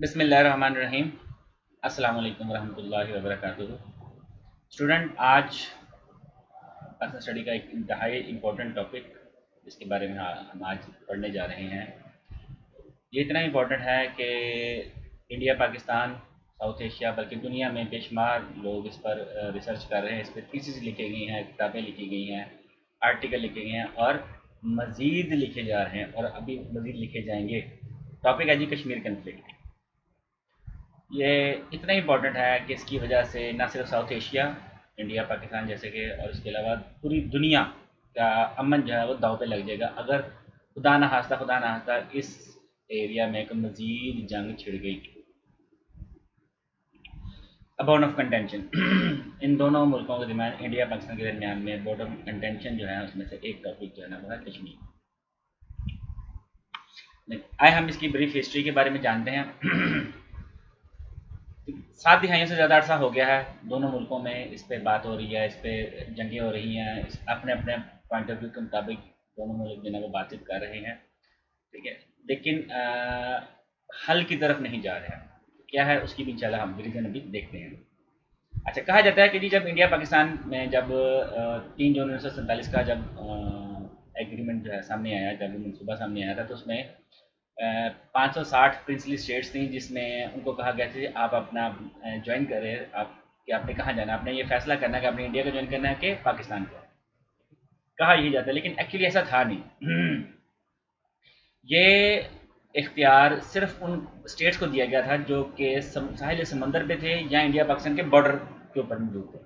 बिस्मिल्लाहिर्रहमानिर्रहीम। अस्सलाम वालेकुम वरहमतुल्लाहि वबरकातुहू। स्टूडेंट, आज पाकिस्तान स्टडी का एक इंतहाई इम्पोर्टेंट टॉपिक जिसके बारे में हम आज पढ़ने जा रहे हैं। ये इतना इम्पोर्टेंट है कि इंडिया, पाकिस्तान, साउथ एशिया बल्कि दुनिया में बेशुमार लोग इस पर रिसर्च कर रहे हैं। इस पर थीसिस लिखी गई हैं, किताबें लिखी गई हैं, आर्टिकल लिखे गए हैं और मज़ीद लिखे जा रहे हैं और अभी मज़ीद लिखे जाएंगे। टॉपिक है जी कश्मीर कन्फ्लिक्ट। ये इतना इम्पोर्टेंट है कि इसकी वजह से ना सिर्फ साउथ एशिया, इंडिया, पाकिस्तान जैसे कि, और इसके अलावा पूरी दुनिया का अमन जो है वो दाव पे लग जाएगा अगर खुदा ना खास्ता इस एरिया में एक मज़ीद जंग छिड़ गई। बोर्ड ऑफ कंटेंशन इन दोनों मुल्कों के दरमियान, इंडिया पाकिस्तान के दरमियान में बोर्ड ऑफ कंटेंशन जो है उसमें से एक टॉपिक जो है ना वो है कश्मीर। आए हम इसकी ब्रीफ हिस्ट्री के बारे में जानते हैं। 7 दिहाइयों से ज़्यादा अरसा हो गया है दोनों मुल्कों में इस पे बात हो रही है, इस पे जंगें हो रही हैं, अपने अपने पॉइंट ऑफ व्यू के मुताबिक दोनों मुल्क जो है वो बातचीत कर रहे हैं। ठीक है, लेकिन हल की तरफ नहीं जा रहे हैं। क्या है उसकी भी इंशाल्लाह हम रीज़न अभी देखते हैं। अच्छा, कहा जाता है कि जी जब इंडिया पाकिस्तान में जब 3 जून 1947 का जब एग्रीमेंट जो है सामने आया, जब मनसूबा सामने आया था, तो उसमें 560 प्रिंसली स्टेट्स थी जिसमें उनको कहा गया था कि आप अपना ज्वाइन करें। आप कि आपने कहाँ जाना, आपने ये फैसला करना है कि आपने इंडिया को ज्वाइन करना है कि पाकिस्तान को। कहा यही जाता है, लेकिन एक्चुअली ऐसा था नहीं। ये इख्तियार सिर्फ उन स्टेट्स को दिया गया था जो कि साहिल समंदर पे थे या इंडिया पाकिस्तान के बॉर्डर के ऊपर मौजूद थे।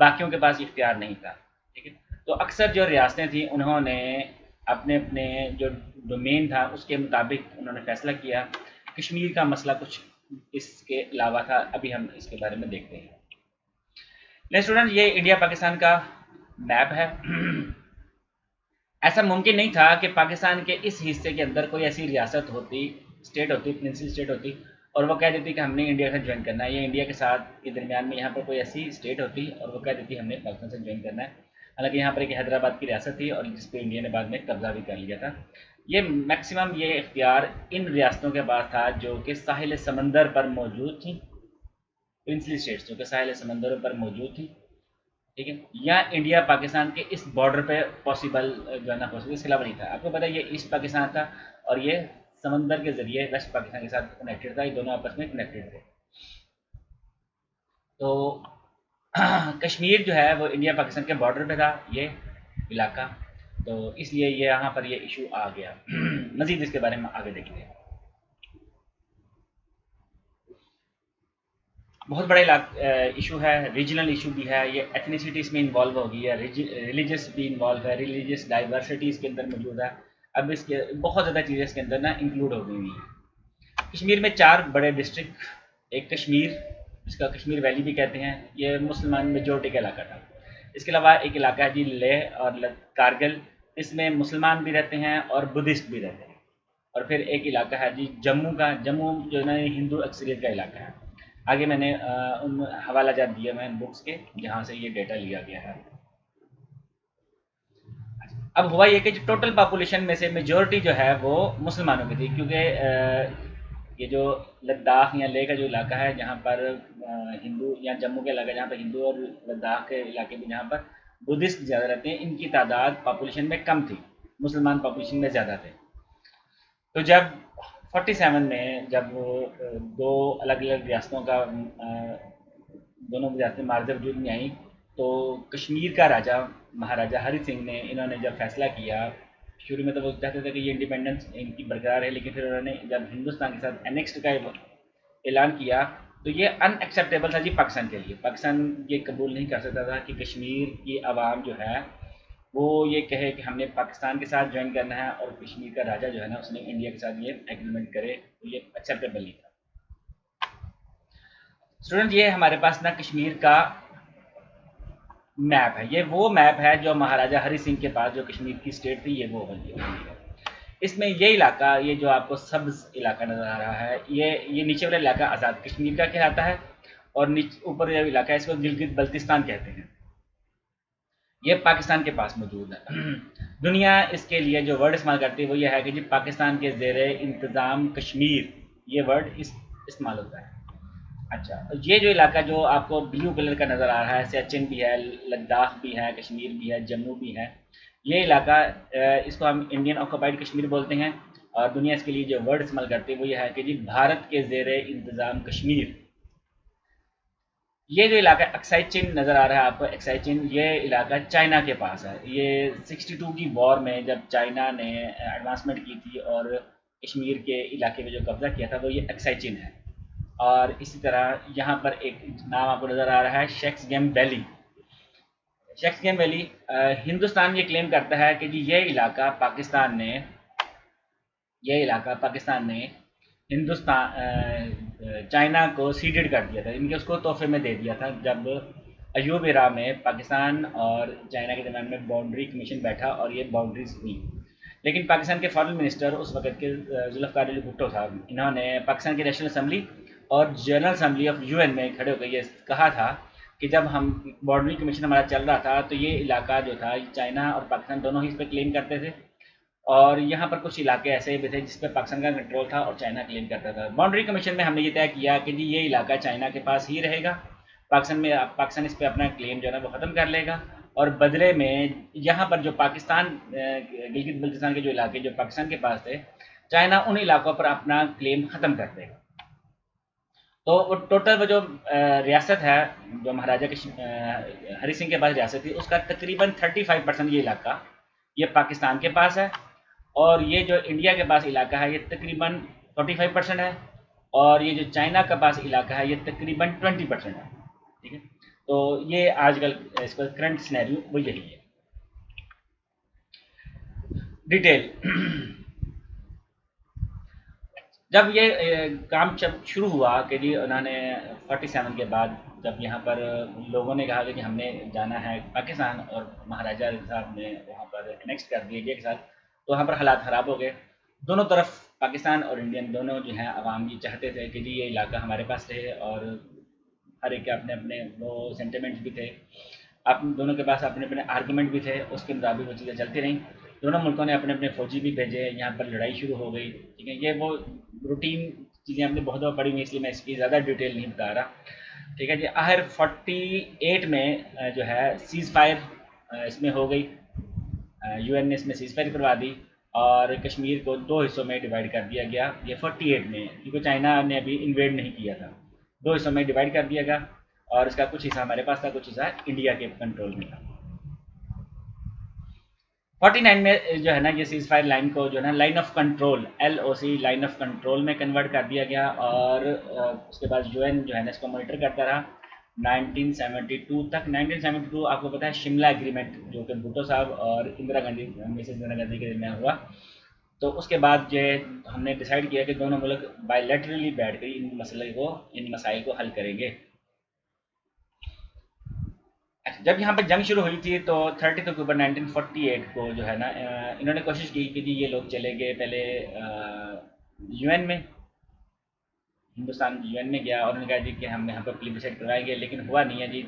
बाकियों के पास इख्तियार नहीं था। ठीक है, तो अक्सर जो रियासतें थी उन्होंने अपने अपने जो डोमेन था उसके मुताबिक उन्होंने फैसला किया। कश्मीर का मसला कुछ इसके अलावा था, अभी हम इसके बारे में देखते हैं। लेकिन स्टूडेंट, ये इंडिया पाकिस्तान का मैप है। ऐसा मुमकिन नहीं था कि पाकिस्तान के इस हिस्से के अंदर कोई ऐसी रियासत होती, स्टेट होती, प्रिंसिपल स्टेट होती और वो कह देती कि हमने इंडिया से ज्वाइन करना है, या इंडिया के साथ के दरमियान में यहाँ पर कोई ऐसी स्टेट होती और वो कह देती हमने पाकिस्तान से ज्वाइन करना है। हालांकि यहाँ पर एक हैदराबाद की रियासत थी और जिस पर इंडिया ने बाद में कब्जा भी कर लिया था। ये मैक्सिमम ये इख्तियार इन रियासतों के पास था जो कि साहिल समंदर पर मौजूद थी, प्रिंसली स्टेट्स जो कि साहिल समंदरों पर मौजूद थी। ठीक है, या इंडिया पाकिस्तान के इस बॉर्डर पे पॉसिबल जो है ना पॉसिबल, इसके अलावा नहीं था। आपको पता है ये ईस्ट पाकिस्तान था और ये समंदर के जरिए वेस्ट पाकिस्तान के साथ कनेक्टेड था, ये दोनों आपस में कनेक्टेड थे। तो कश्मीर जो है वो इंडिया पाकिस्तान के बॉर्डर पे था ये इलाका, तो इसलिए ये यहाँ पर ये इशू आ गया। मजीद इसके बारे में आगे देखेंगे। बहुत बड़ा इशू है, रीजनल इशू भी है, ये एथनिसिटी इसमें इन्वॉल्व होगी है, रिलीजियस भी इन्वॉल्व है, रिलीजियस डाइवर्सिटी इसके अंदर मौजूद है। अब इसके बहुत ज़्यादा चीज़ें इसके अंदर ना इंक्लूड हो गई हुई हैं। कश्मीर में 4 बड़े डिस्ट्रिक्ट, एक कश्मीर जिसका कश्मीर वैली भी कहते हैं, ये मुसलमान मेजोरिटी का इलाका था। इसके अलावा एक इलाका है जी लेह और कारगिल, इसमें मुसलमान भी रहते हैं और बुद्धिस्ट भी रहते हैं। और फिर एक इलाका है जी जम्मू का, जम्मू जो है ना हिंदू अक्सरियत का इलाका है। आगे मैंने उन हवाला जात दिए मैं बुक्स के जहाँ से ये डेटा लिया गया है। अब हुआ ये कि जो टोटल पॉपुलेशन में से मेजोरिटी जो है वो मुसलमानों की थी, क्योंकि ये जो लद्दाख या लेह का जो इलाका है जहाँ पर हिंदू, या जम्मू का इलाका जहाँ पर हिंदू, और लद्दाख के इलाके में जहाँ पर बुद्धिस्ट ज़्यादा रहते हैं, इनकी तादाद पॉपुलेशन में कम थी, मुसलमान पॉपुलेशन में ज़्यादा थे। तो जब 47 में जब दो अलग अलग रियासतों का दोनों रियासतें मार्जर वजूद में आई, तो कश्मीर का राजा महाराजा हरि सिंह ने, इन्होंने जब फैसला किया, शुरू में तो वो चाहते थे कि ये इंडिपेंडेंस इनकी बरकरार है, लेकिन फिर उन्होंने जब हिंदुस्तान के साथ एनेक्स्ड का ऐलान किया तो ये अनएक्सेप्टेबल था जी पाकिस्तान के लिए। पाकिस्तान ये कबूल नहीं कर सकता था कि कश्मीर की आवाम जो है वो ये कहे कि हमने पाकिस्तान के साथ ज्वाइन करना है और कश्मीर का राजा जो है ना उसने इंडिया के साथ ये एग्रीमेंट करे, तो ये एक्सेप्टेबल नहीं था। स्टूडेंट, ये हमारे पास ना कश्मीर का मैप है, ये वो मैप है जो महाराजा हरि सिंह के पास जो कश्मीर की स्टेट थी, ये वो है। इसमें ये इलाका, ये जो आपको सब्ज इलाका नज़र आ रहा है, ये नीचे वाला इलाका आज़ाद कश्मीर का कहलाता है, और नीचे ऊपर जो इलाका है इसको गिलगित बल्तिस्तान कहते हैं। ये पाकिस्तान के पास मौजूद है। दुनिया इसके लिए जो वर्ड इस्तेमाल करती है वो ये है कि जी पाकिस्तान के ज़ेर इंतज़ाम कश्मीर, ये वर्ड इस इस्तेमाल होता है। अच्छा, ये जो इलाका जो आपको ब्लू कलर का नज़र आ रहा है, सियाचिन भी है, लद्दाख भी है, कश्मीर भी है, जम्मू भी है। ये इलाका इसको हम इंडियन ऑक्यूपाइड कश्मीर बोलते हैं, और दुनिया इसके लिए जो वर्ड इस्तेमाल करती है वो ये है कि जी भारत के ज़ेर इंतज़ाम कश्मीर। ये जो इलाका अक्साई चिन नज़र आ रहा है आपको, अक्साई चिन, ये इलाका चाइना के पास है। ये 62 की वॉर में जब चाइना ने एडवांसमेंट की थी और कश्मीर के इलाके में जो कब्जा किया था वो ये अक्साई चिन है। और इसी तरह यहाँ पर एक नाम आपको नज़र आ रहा है, shakes game valley. Shakes game valley, Hindustan ये क्लेम करता है कि जी ये इलाका पाकिस्तान ने चाइना को सीडेड कर दिया था, इनके उसको तोहफे में दे दिया था जब अयूब इरा में पाकिस्तान और चाइना के दरमियान में बाउंड्री कमीशन बैठा और ये बाउंड्रीज हुई। लेकिन पाकिस्तान के फॉरेन मिनिस्टर उस वक्त के जुल्फ़िकार अली भुट्टो साहब, इन्होंने पाकिस्तान की नेशनल असम्बली और जनरल असम्बली ऑफ यूएन में खड़े होकर ये कहा था कि जब हम बाउंड्री कमीशन हमारा चल रहा था तो ये इलाका जो था चाइना और पाकिस्तान दोनों ही इस पर क्लेम करते थे, और यहाँ पर कुछ इलाके ऐसे भी थे जिस पर पाकिस्तान का कंट्रोल था और चाइना क्लेम करता था। बाउंड्री कमीशन में हमने ये तय किया कि जी ये इलाका चाइना के पास ही रहेगा, पाकिस्तान इस पर अपना क्लेम जो है ना वो ख़त्म कर लेगा, और बदले में यहाँ पर जो पाकिस्तान गिलगित बल्तिस्तान के जो इलाके जो पाकिस्तान के पास थे, चाइना उन इलाकों पर अपना क्लेम ख़त्म कर देगा। तो वो टोटल वो जो रियासत है, जो महाराजा हरी सिंह के पास रियासत थी, उसका तकरीबन 35% ये इलाका ये पाकिस्तान के पास है, और ये जो इंडिया के पास इलाका है ये तकरीबन 45% है, और ये जो चाइना का पास इलाका है ये तकरीबन 20% है। ठीक है, तो ये आजकल इसका करंट सिनेरियो वो यही है। डिटेल जब ये काम जब शुरू हुआ कि जी उन्होंने 47 के बाद जब यहाँ पर लोगों ने कहा कि हमने जाना है पाकिस्तान, और महाराजा साहब ने वहाँ पर नेक्स्ट कर दिया इंडिया के साथ, तो वहाँ पर हालात ख़राब हो गए। दोनों तरफ पाकिस्तान और इंडियन दोनों जो हैं अवाम ये चाहते थे कि जी ये इलाका हमारे पास रहे, और हर एक के अपने अपने वो सेंटिमेंट्स भी थे, आप दोनों के पास अपने अपने आर्गूमेंट भी थे, उसके मुताबिक वो चीज़ें चलती रहीं। दोनों मुल्कों ने अपने अपने फौजी भी भेजे, यहाँ पर लड़ाई शुरू हो गई। ठीक है, ये वो रूटीन चीज़ें हमने बहुत दफ़ा पढ़ी हुई, इसलिए मैं इसकी ज़्यादा डिटेल नहीं बता रहा। ठीक है जी, आखिर 48 में जो है सीज़ फायर इसमें हो गई, यूएन ने इसमें सीज़ फायर करवा दी, और कश्मीर को दो हिस्सों में डिवाइड कर दिया गया। ये 48 में, क्योंकि चाइना ने अभी इन्वेड नहीं किया था, दो हिस्सों में डिवाइड कर दिया गया, और इसका कुछ हिस्सा हमारे पास था, कुछ हिस्सा इंडिया के कंट्रोल में था। 49 में जो है ना ये सीज फायर लाइन को जो है ना line of control, LOC, line of control में कन्वर्ट कर दिया गया, और उसके बाद यूएन जो है ना इसको मॉनिटर करता रहा 1972 तक। 1972 आपको पता है शिमला एग्रीमेंट, जो कि भुट्टो साहब और इंदिरा गांधी, मिसेस इंदिरा गांधी के दरमियान हुआ। तो उसके बाद जो हमने डिसाइड किया कि दोनों मुल्क बायलैटरली बैठ कर इन मसाइल को हल करेंगे। अच्छा, जब यहाँ पर जंग शुरू हुई थी तो 30 अक्टूबर 1948 को जो है ना इन्होंने कोशिश की कि जी ये लोग चले गए पहले यूएन में, हिंदुस्तान यूएन में गया, और उन्होंने कहा जी कि हम यहाँ पर प्लेबिसाइड करवाएंगे, लेकिन हुआ नहीं है जी।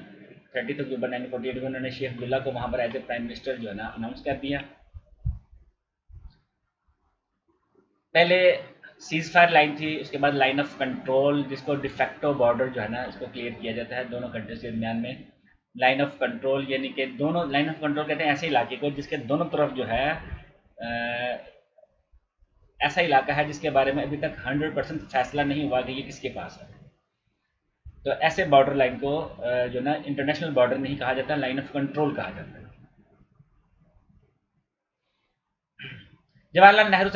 30 अक्टूबर 1948 को उन्होंने शेख अब्दुल्ला को वहाँ पर एज ए प्राइम मिनिस्टर जो है ना अनाउंस कर दिया। पहले सीज फायर लाइन थी, उसके बाद लाइन ऑफ कंट्रोल, जिसको डिफेक्टो बॉर्डर जो है ना इसको क्लियर किया जाता है दोनों कंट्रीज के दरमियान में। लाइन ऑफ कंट्रोल यानी कि दोनों, लाइन ऑफ कंट्रोल कहते हैं ऐसे इलाके को जिसके दोनों तरफ जो है ऐसा इलाका है जिसके बारे में अभी तक 100% फैसला नहीं हुआ कि ये किसके पास है। तो ऐसे बॉर्डर लाइन को जो ना इंटरनेशनल बॉर्डर नहीं कहा जाता, लाइन ऑफ कंट्रोल कहा जाता है। जवाहरलाल नेहरू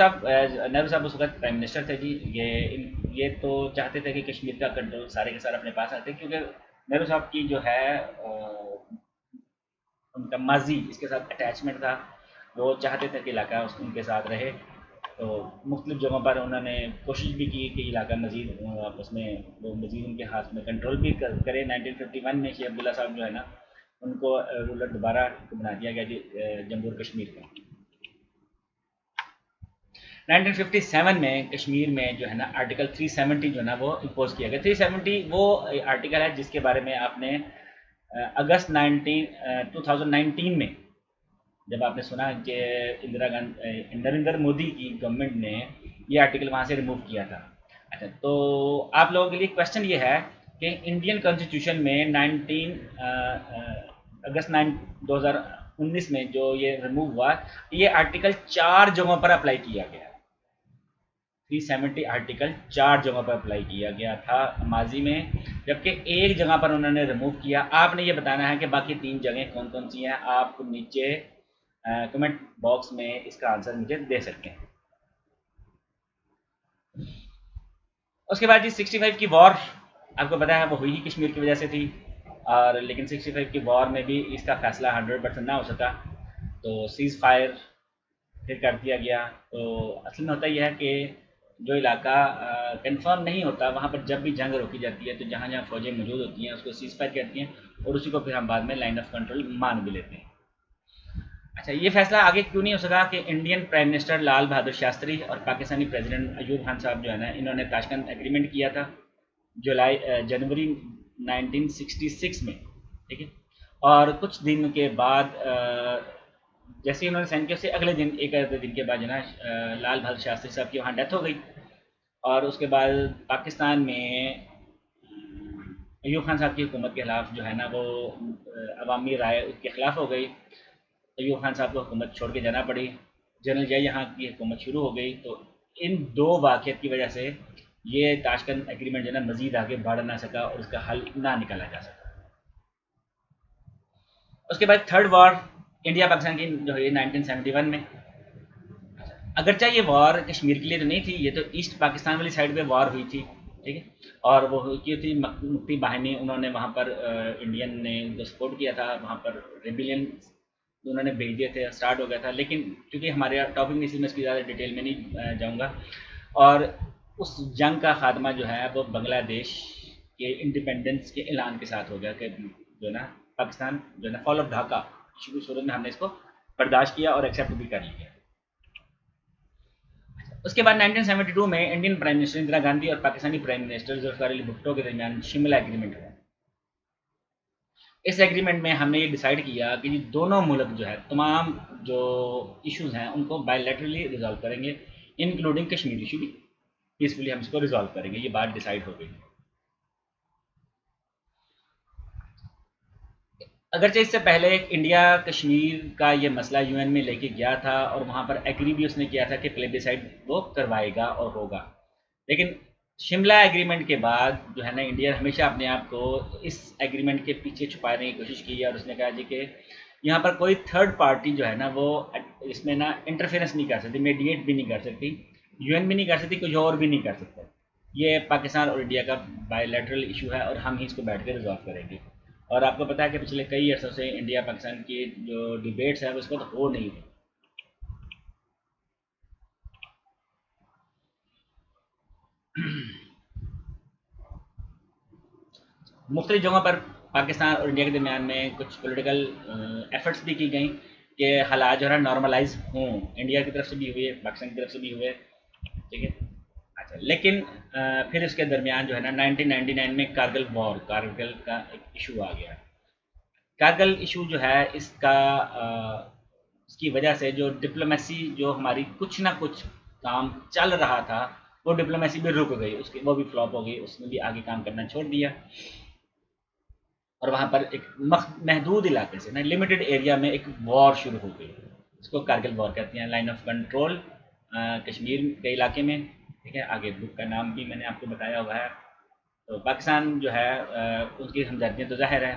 साहब उस वक्त प्राइम मिनिस्टर थे जी। ये तो चाहते थे कि कश्मीर का कंट्रोल सारे के सारे अपने पास आते, क्योंकि नेहरू साहब की जो है उनका माजी इसके साथ अटैचमेंट था, वो चाहते थे कि इलाका उनके साथ रहे। तो मुख्तलिफ़ जगहों पर उन्होंने कोशिश भी की कि इलाका मज़ीद आपस में वो मज़ीद उनके हाथ में कंट्रोल भी करें। 1951 में शेख अब्दुल्ला साहब जो है ना उनको रूलर दोबारा बना दिया गया जी जम्मू और कश्मीर का। 1957 में कश्मीर में जो है ना आर्टिकल 370 जो है ना वो इम्पोज किया गया। 370 वो आर्टिकल है जिसके बारे में आपने अगस्त 2019 में जब आपने सुना कि इंदिरा गांधी नरेंद्र मोदी की गवर्नमेंट ने ये आर्टिकल वहाँ से रिमूव किया था। अच्छा, तो आप लोगों के लिए क्वेश्चन ये है कि इंडियन कॉन्स्टिट्यूशन में 19 अगस्त 2019 में जो ये रिमूव हुआ, ये आर्टिकल 4 जगहों पर अप्लाई किया गया। 370 आर्टिकल 4 जगहों पर अप्लाई किया गया था माजी में, जबकि एक जगह पर उन्होंने रिमूव किया। आपने ये बताना है कि बाकी 3 जगह कौन कौन सी हैं। आप नीचे कमेंट बॉक्स में इसका आंसर मुझे दे सकते हैं। उसके बाद जी 65 की वॉर, आपको पता है वो हुई ही कश्मीर की वजह से थी, और लेकिन 65 की वॉर में भी इसका फैसला 100% ना हो सका, तो सीज़ फायर फिर कर दिया गया। तो असल में होता यह है कि जो इलाका कंफर्म नहीं होता, वहाँ पर जब भी जंग रोकी जाती है तो जहाँ जहाँ फौजें मौजूद होती हैं उसको सीज़ फायर कहती हैं, और उसी को फिर हम बाद में लाइन ऑफ कंट्रोल मान भी लेते हैं। अच्छा, ये फैसला आगे क्यों नहीं हो सका कि Indian prime minister Lal Bahadur Shastri और पाकिस्तानी प्रेसिडेंट अयूब खान साहब जो है ना, इन्होंने ताशकंद एग्रीमेंट किया था जनवरी 1966 में, ठीक है। और कुछ दिन के बाद जैसे ही उन्होंने साइन किया, उससे अगले दिन, एक आधे दिन के बाद जो है ना, लाल बहादुर शास्त्री साहब की वहाँ डेथ हो गई। और उसके बाद पाकिस्तान में अयूब खान साहब की हुकूमत के खिलाफ जो है ना वो अवामी राय उसके खिलाफ हो गई। अयूब खान साहब को हुकूमत छोड़ के जाना पड़ी, जनरल जिया यहाँ की हुकूमत शुरू हो गई। तो इन दो वाक़यात की वजह से ये ताशकंद एग्रीमेंट जो है ना मज़ीद आगे बढ़ ना सका और उसका हल ना निकाला जा सका। उसके बाद थर्ड वॉर इंडिया पाकिस्तान की जो है 1971 में। अगरचे ये वॉर कश्मीर के लिए तो नहीं थी, ये तो ईस्ट पाकिस्तान वाली साइड पे वॉर हुई थी, ठीक है। और वो की थी मुक्ति बाहिनी, उन्होंने वहाँ पर इंडियन ने उनको सपोर्ट किया था, वहाँ पर रेबिलियन उन्होंने भेज दिए थे, स्टार्ट हो गया था। लेकिन क्योंकि हमारे टॉपिक नहीं, इसलिए मैं इसकी ज़्यादा डिटेल में नहीं जाऊँगा। और उस जंग का खात्मा जो है वो बांग्लादेश के इंडिपेंडेंस के ऐलान के साथ हो गया कि जो ना पाकिस्तान जो है ना फॉल ऑफ ढाका, शुरू में हमने इसको बर्दाश्त किया और एक्सेप्ट भी कर लिया। उसके बाद 1972 में Indian prime minister Indira Gandhi और पाकिस्तानी प्राइम मिनिस्टर जुल्फिकार अली भुट्टो के दरमियान शिमला एग्रीमेंट हुआ। इस एग्रीमेंट में हमने ये डिसाइड किया कि ये दोनों मुल्क जो है तमाम जो इश्यूज हैं उनको बायलैटरली रिजॉल्व करेंगे, इंक्लूडिंग कश्मीर इशू भी पीसफुली हम इसको रिजॉल्व करेंगे। ये बात डिसाइड हो गई। अगरचे इससे पहले इंडिया कश्मीर का ये मसला यूएन में लेके गया था और वहाँ पर एग्री भी उसने किया था कि प्लेबिसाइड वो करवाएगा और होगा। लेकिन शिमला एग्रीमेंट के बाद जो है ना, इंडिया हमेशा अपने आप को इस एग्रीमेंट के पीछे छुपाने की कोशिश की है, और उसने कहा जी कि यहाँ पर कोई थर्ड पार्टी जो है ना वो इसमें ना इंटरफेरेंस नहीं कर सकती, मीडिएट भी नहीं कर सकती, यूएन भी नहीं कर सकती, कुछ और भी नहीं कर सकता। ये पाकिस्तान और इंडिया का बायलैटरल इशू है और हम ही इसको बैठ कर रिजॉल्व करेंगे। और आपको पता है कि पिछले कई अर्सों से इंडिया पाकिस्तान की जो डिबेट्स है उसको तो हो नहीं रही। मुख्तलिफ जगहों पर पाकिस्तान और इंडिया के दरमियान में कुछ पोलिटिकल एफर्ट्स भी की गई कि हालात जो है नॉर्मलाइज हों, इंडिया की तरफ से भी हुए, पाकिस्तान की तरफ से भी हुए, ठीक है। अच्छा, लेकिन फिर इसके दरमियान जो है ना 1999 में कारगिल वॉर, कारगिल का एक इशू आ गया। कारगिल इशू जो है इसका इसकी वजह से जो डिप्लोमेसी जो हमारी कुछ ना कुछ काम चल रहा था, वो डिप्लोमेसी भी रुक गई, उसकी वो भी फ्लॉप हो गई, उसने भी आगे काम करना छोड़ दिया। और वहाँ पर एक महदूद इलाके से ना, लिमिटेड एरिया में एक वॉर शुरू हो गई। इसको कारगिल वॉर कहते हैं, लाइन ऑफ कंट्रोल कश्मीर के इलाके में, ठीक है। आगे बुक का नाम भी मैंने आपको बताया हुआ है। तो पाकिस्तान जो है उसकी हमदर्दियाँ तो ज़ाहिर है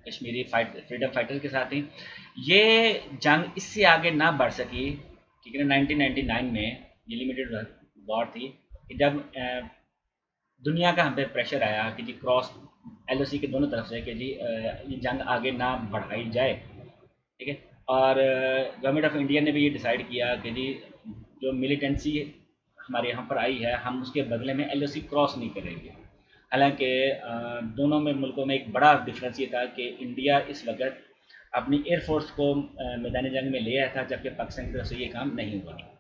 कश्मीरी फ्रीडम फाइटर के साथ ही। ये जंग इससे आगे ना बढ़ सकी, ठीक है ना। 1999 में ये लिमिटेड वॉर थी कि जब दुनिया का हम पे प्रेशर आया कि जी क्रॉस एलओसी के दोनों तरफ से कि जी ये जंग आगे ना बढ़ाई जाए, ठीक है। और गवर्नमेंट ऑफ इंडिया ने भी ये डिसाइड किया कि जी जो मिलिटेंसी हमारे यहाँ पर आई है, हम उसके बदले में एलओसी क्रॉस नहीं करेंगे। हालांकि दोनों में मुल्कों में एक बड़ा डिफरेंस ये था कि इंडिया इस वक्त अपनी एयरफोर्स को मैदान जंग में ले आया था, जबकि पाकिस्तान की तरफ से ये काम नहीं हुआ था।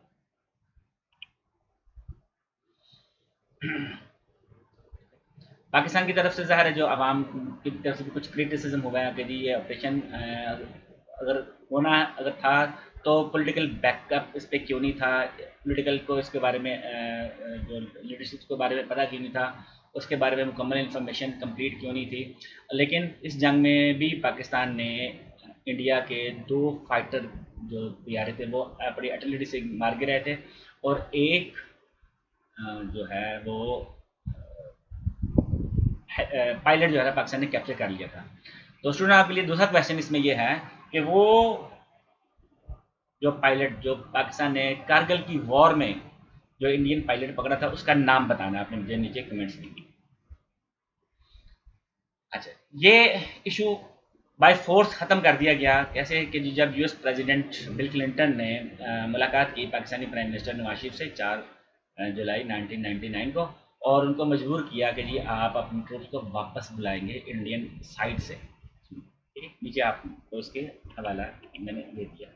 पाकिस्तान की तरफ से ज़ाहिर है जो आवाम की तरफ से भी कुछ क्रिटिसिज्म हुआ है कि जी ये ऑपरेशन अगर होना अगर था तो पॉलिटिकल बैकअप इस पे क्यों नहीं था, पॉलिटिकल को इसके बारे में जो लीडरशिप के बारे में पता क्यों नहीं था, उसके बारे में मुकम्मल इन्फॉर्मेशन कंप्लीट क्यों नहीं थी। लेकिन इस जंग में भी पाकिस्तान ने इंडिया के 2 फाइटर जो तैयारे थे वो बड़ी अटलिटी से मार के रहे थे, और एक जो है वो पायलट जो है पाकिस्तान ने कैप्चर कर लिया था। तो स्टूडेंट आपके लिए दूसरा क्वेश्चन इसमें यह है कि वो जो पायलट जो पाकिस्तान ने कारगिल की वॉर में जो इंडियन पायलट पकड़ा था उसका नाम बताना आपने मुझे नीचे कमेंट्स में। अच्छा, ये इशू बाय फोर्स ख़त्म कर दिया गया कैसे कि जब यूएस प्रेसिडेंट बिल क्लिंटन ने मुलाकात की पाकिस्तानी प्राइम मिनिस्टर नवाज शरीफ से 4 जुलाई 1999 को, और उनको मजबूर किया कि जी आप अपनी ट्रूप्स को वापस बुलाएंगे इंडियन साइड से। ठीक है, नीचे आपको उसके हवाला मैंने दे दिया।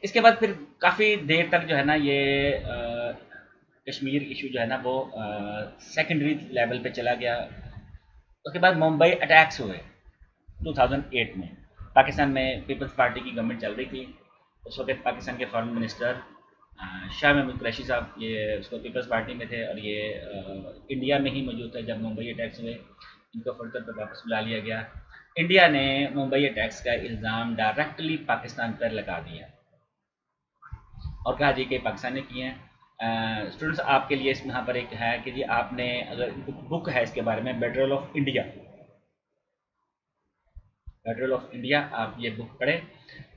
इसके बाद फिर काफ़ी देर तक जो है ना ये कश्मीर इशू जो है ना वो सेकेंडरी लेवल पे चला गया। उसके बाद मुंबई अटैक्स हुए 2008 में। पाकिस्तान में पीपल्स पार्टी की गवर्नमेंट चल रही थी। उस वक्त पाकिस्तान के फॉरेन मिनिस्टर शाह महमूद कुरैशी साहब ये उसको पीपल्स पार्टी में थे, और ये इंडिया में ही मौजूद थे जब मुंबई अटैक्स हुए। इनको फौरन पर वापस बुला लिया गया। इंडिया ने मुंबई अटैक्स का इल्ज़ाम डायरेक्टली पाकिस्तान पर लगा दिया और कहा जी कि पाकिस्तान ने किए हैं। स्टूडेंट्स आपके लिए इसमें यहाँ पर एक है कि जी आपने अगर बुक है इसके बारे में, bedroll of India, bedroll of India, आप ये बुक पढ़ें।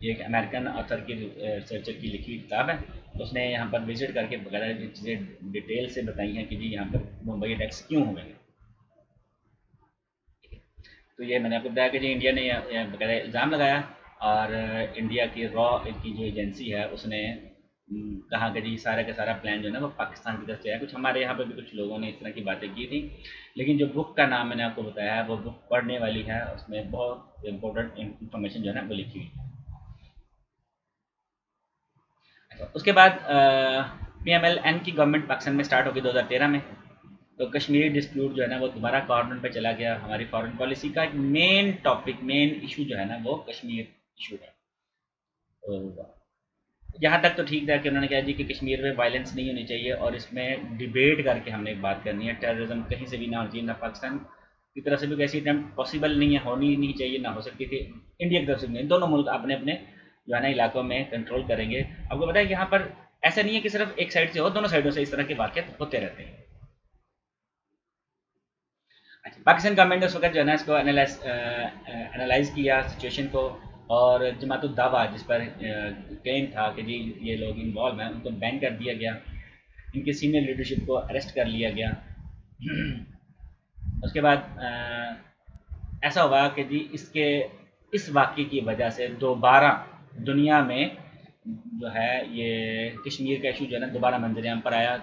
ये एक अमेरिकन ऑथर की रिसर्चर की लिखी हुई किताब है। तो उसने यहाँ पर विजिट करके वगैरह चीज़ें डिटेल से बताई हैं कि जी यहाँ पर मुंबई अटैक्स क्यों हुए। तो ये मैंने आपको बताया कि जी इंडिया ने वगैरह इल्ज़ाम लगाया, और इंडिया की रॉ की जो एजेंसी है उसने कहा कि जी सारा का सारा प्लान जो है ना वो पाकिस्तान की तरफ से है। कुछ हमारे यहाँ पर भी कुछ लोगों ने इस तरह की बातें की थी, लेकिन जो बुक का नाम मैंने आपको बताया है वो बुक पढ़ने वाली है, उसमें बहुत इंपॉर्टेंट इंफॉर्मेशन जो है ना वो लिखी हुई है। अच्छा, उसके बाद PMLN की गवर्नमेंट पाकिस्तान में स्टार्ट हो गई 2013 में। तो कश्मीर डिस्प्यूट जो है ना वो दोबारा कॉर्नर पे चला गया। हमारी फॉरेन पॉलिसी का एक मेन टॉपिक, मेन इशू जो है ना वो कश्मीर इशू है। तो यहाँ तक तो ठीक था कि उन्होंने कहा जी कि कश्मीर में वायलेंस नहीं होनी चाहिए, और इसमें डिबेट करके हमने एक बात करनी है। टेररिज्म कहीं से भी ना होनी चाहिए, ना पाकिस्तान की तरफ से भी ऐसी अटैम्प्ट पॉसिबल नहीं है, होनी नहीं चाहिए, ना हो सकती थी इंडिया की तरफ से नहीं। दोनों मुल्क अपने अपने जो है ना इलाकों में कंट्रोल करेंगे। आपको पता है यहाँ पर ऐसा नहीं है कि सिर्फ एक साइड से हो, दोनों साइडों से इस तरह के वाक़यात होते रहते हैं। अच्छा, पाकिस्तान गवर्नमेंट ने उस वक्त जो है ना इसको एनालाइज किया सिचुएशन को, और जमात दावा जिस पर क्लेम था कि जी ये लोग इन्वॉल्व हैं उनको बैन कर दिया गया। इनकी सीनियर लीडरशिप को अरेस्ट कर लिया गया। उसके बाद ऐसा हुआ कि जी इसके इस वाक़े की वजह से दोबारा दुनिया में जो है ये कश्मीर का इशू जो है ना दोबारा मंजरेआम पर आया।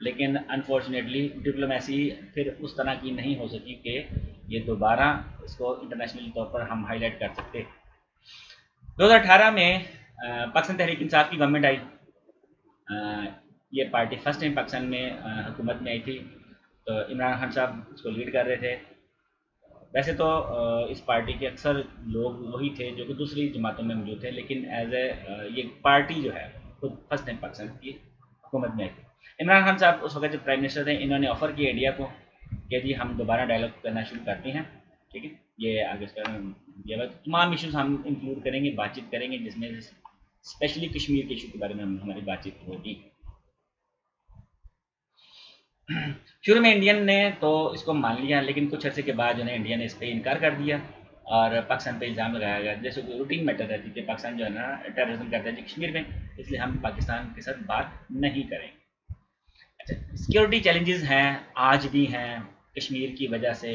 लेकिन अनफॉर्चुनेटली डिप्लोमेसी फिर उस तरह की नहीं हो सकी कि ये दोबारा इसको इंटरनेशनल तौर पर हम हाईलाइट कर सकते। 2018 में पाकिस्तान तहरीक इंसाफ की गवर्नमेंट आई। ये पार्टी फर्स्ट टाइम पाकिस्तान में हुकूमत में आई थी। तो इमरान खान साहब इसको लीड कर रहे थे। वैसे तो इस पार्टी के अक्सर लोग वही थे जो कि दूसरी जमातों में मौजूद थे, लेकिन एज ए ये पार्टी जो है खुद फर्स्ट टाइम पाकिस्तान की हुकूमत में आई थी। इमरान खान साहब उस वक्त जब प्राइम मिनिस्टर थे, इन्होंने ऑफ़र किया इंडिया को कि जी हम दोबारा डायलॉग करना शुरू करते हैं। ठीक है, ये आगे ये तमाम इशूज़ हम इंक्लूड करेंगे, बातचीत करेंगे, जिसमें स्पेशली कश्मीर के इशू के बारे में हमारी बातचीत होगी। शुरू में इंडियन ने तो इसको मान लिया, लेकिन कुछ अर्से के बाद जो है इंडिया ने इस पर इनकार कर दिया और पाकिस्तान पे इल्ज़ाम लगाया गया, जैसे कि रूटीन मैटर रहती थी पाकिस्तान जो है ना टेररिज्म करता है कश्मीर में, इसलिए हम पाकिस्तान के साथ बात नहीं करेंगे। अच्छा, सिक्योरिटी चैलेंजेस हैं, आज भी हैं कश्मीर की वजह से,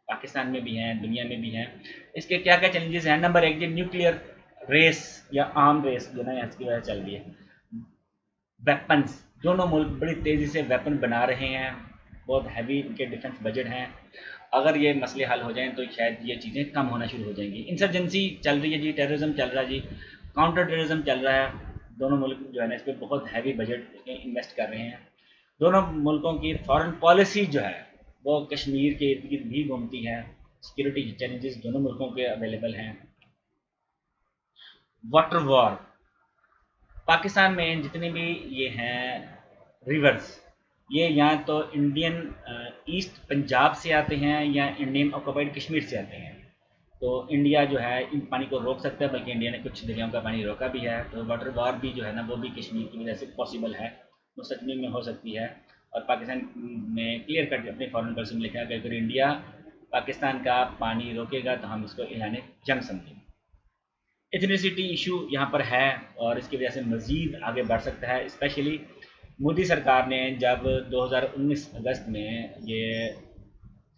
पाकिस्तान में भी हैं, दुनिया में भी हैं। इसके क्या क्या चैलेंजेस हैं? नंबर एक, ये न्यूक्लियर रेस या आर्म रेस जो ना इसकी वजह चल रही है। वेपन्स, दोनों मुल्क बड़ी तेज़ी से वेपन बना रहे हैं, बहुत हैवी इनके डिफेंस बजट हैं। अगर ये मसले हल हो जाएँ तो शायद ये चीज़ें कम होना शुरू हो जाएंगी। इंसर्जेंसी चल रही है जी, टेररिज्म चल रहा है जी, काउंटर टेररिज्म चल रहा है। दोनों मुल्क जो है ना इस पर बहुत हैवी बजट इन्वेस्ट कर रहे हैं। दोनों मुल्कों की फॉरेन पॉलिसी जो है वो कश्मीर के इर्द गिर्द भी घूमती है। सिक्योरिटी चैलेंजेस दोनों मुल्कों के अवेलेबल हैं। वाटर वॉर, पाकिस्तान में जितने भी ये हैं रिवर्स, ये या तो इंडियन ईस्ट पंजाब से आते हैं या इंडियन ऑक्यूपाइड कश्मीर से आते हैं। तो इंडिया जो है इन पानी को रोक सकता है, बल्कि इंडिया ने कुछ दरियाओं का पानी रोका भी है। तो वाटर वॉर भी जो है ना वो भी कश्मीर की वजह से पॉसिबल है, मुस्तकबिल में हो सकती है। और पाकिस्तान ने क्लियर कट अपने फॉरेन पॉलिसी में लिखा है कि अगर इंडिया पाकिस्तान का पानी रोकेगा तो हम इसको ऐलान जंग समझेंगे। एथनिसिटी इशू यहाँ पर है और इसकी वजह से मज़ीद आगे बढ़ सकता है। स्पेशली मोदी सरकार ने जब 2019 अगस्त में ये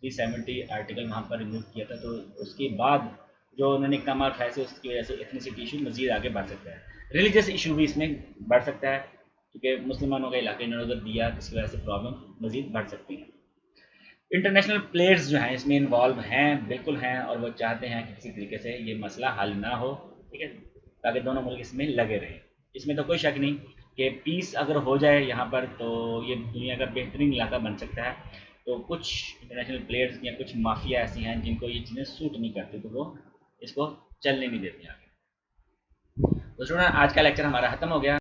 370 आर्टिकल वहाँ पर रिमूव किया था, तो उसके बाद जो उन्होंने इकदाम उठाए थे उसकी वजह से एथनिसिटी इशू मज़ीद आगे बढ़ सकता है। रिलीजियस इशू भी इसमें बढ़ सकता है, क्योंकि मुसलमानों का इलाका इन्होंने उधर दिया, जिसकी वजह से प्रॉब्लम मज़ीद बढ़ सकती है। इंटरनेशनल प्लेयर्स जो हैं इसमें इन्वॉल्व हैं, बिल्कुल हैं, और वो चाहते हैं कि किसी तरीके से ये मसला हल ना हो, ठीक है, ताकि दोनों मुल्क इसमें लगे रहें। इसमें तो कोई शक नहीं कि पीस अगर हो जाए यहाँ पर तो ये दुनिया का बेहतरीन इलाका बन सकता है। तो कुछ इंटरनेशनल प्लेयर्स या कुछ माफिया ऐसी हैं जिनको ये चीज़ें सूट नहीं करती, तो वो इसको चलने नहीं देती आगे। तो स्टूडेंट, आज का लेक्चर हमारा ख़त्म हो गया।